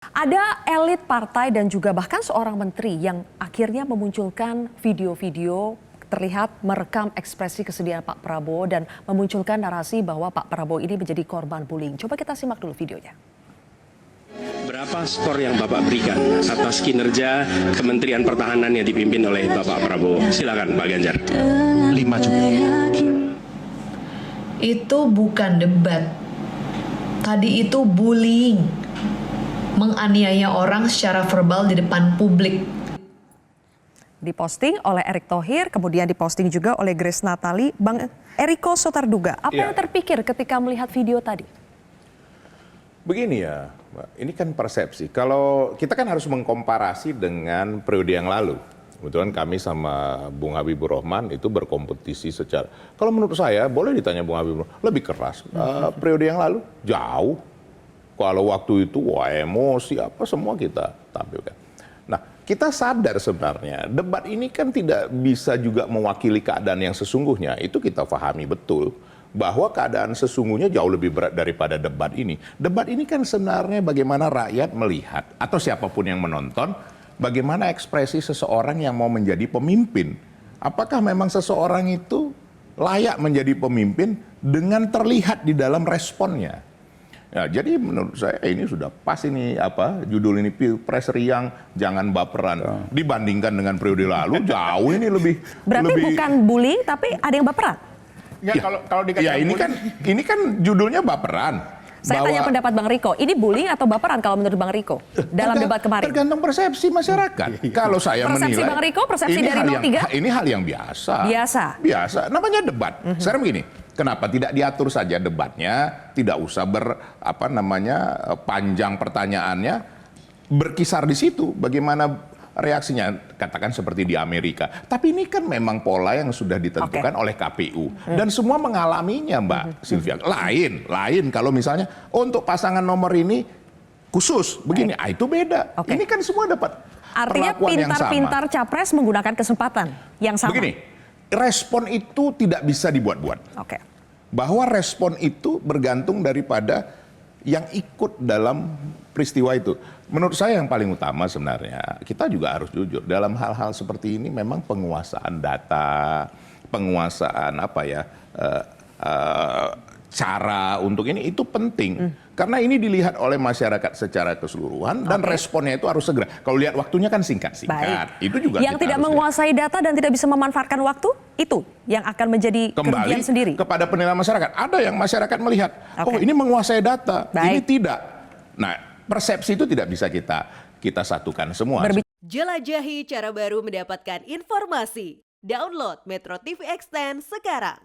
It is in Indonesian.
Ada elit partai dan juga bahkan seorang menteri yang akhirnya memunculkan video-video terlihat merekam ekspresi kesedihan Pak Prabowo dan memunculkan narasi bahwa Pak Prabowo ini menjadi korban bullying. Coba kita simak dulu videonya. Berapa skor yang Bapak berikan atas kinerja Kementerian Pertahanan yang dipimpin oleh Bapak Prabowo? Silakan Pak Ganjar. 5 juga. Itu bukan debat. Tadi itu bullying. Menganiaya orang secara verbal di depan publik. Diposting oleh Erick Thohir, kemudian diposting juga oleh Grace Natali. Bang Eriko Sotarduga, apa yang terpikir ketika melihat video tadi? Begini ya, Mbak, ini kan persepsi. Kalau kita kan harus mengkomparasi dengan periode yang lalu. Kebetulan kami sama Bung Habibur Rahman itu berkompetisi secara, kalau menurut saya, boleh ditanya Bung Habibur, lebih keras. Periode yang lalu, jauh. Kalau waktu itu, wah emosi, apa semua kita tampilkan. Nah, kita sadar sebenarnya, debat ini kan tidak bisa juga mewakili keadaan yang sesungguhnya. Itu kita pahami betul. Bahwa keadaan sesungguhnya jauh lebih berat daripada debat ini. Debat ini kan sebenarnya bagaimana rakyat melihat, atau siapapun yang menonton, bagaimana ekspresi seseorang yang mau menjadi pemimpin. Apakah memang seseorang itu layak menjadi pemimpin dengan terlihat di dalam responnya. Ya, jadi menurut saya ini sudah pas ini judul ini Pilpres Riang Jangan Baperan. Dibandingkan dengan periode lalu jauh ini lebih. Berarti bukan bullying tapi ada yang baperan. Ya, kalau dikatakan ini kan judulnya baperan. Saya tanya pendapat Bang Riko, ini bullying atau baperan kalau menurut Bang Riko dalam debat kemarin? Tergantung persepsi masyarakat. Kalau saya persepsi menilai, Bang Riko, persepsi dari 03? Ini hal yang biasa. Biasa, namanya debat. Sekarang begini, kenapa tidak diatur saja debatnya, tidak usah panjang pertanyaannya, berkisar di situ, bagaimana reaksinya, katakan seperti di Amerika. Tapi ini kan memang pola yang sudah ditentukan oleh KPU. Dan semua mengalaminya, Mbak Sylvia. Lain kalau misalnya untuk pasangan nomor ini khusus, begini, itu beda. Ini kan semua dapat artinya perlakuan yang sama. Artinya pintar-pintar capres menggunakan kesempatan yang sama. Begini, respon itu tidak bisa dibuat-buat. Bahwa respon itu bergantung daripada yang ikut dalam peristiwa itu. Menurut saya yang paling utama sebenarnya, kita juga harus jujur. Dalam hal-hal seperti ini memang penguasaan data, penguasaan cara untuk ini itu penting. Karena ini dilihat oleh masyarakat secara keseluruhan dan responnya itu harus segera. Kalau lihat waktunya kan singkat-singkat. Itu juga yang tidak menguasai data dan tidak bisa memanfaatkan waktu, itu yang akan menjadi kerugian sendiri. Kepada penilaian masyarakat. Ada yang masyarakat melihat, oh ini menguasai data, ini tidak. Nah, persepsi itu tidak bisa kita satukan semua. Jelajahi cara baru mendapatkan informasi. Download Metro TV Extend sekarang.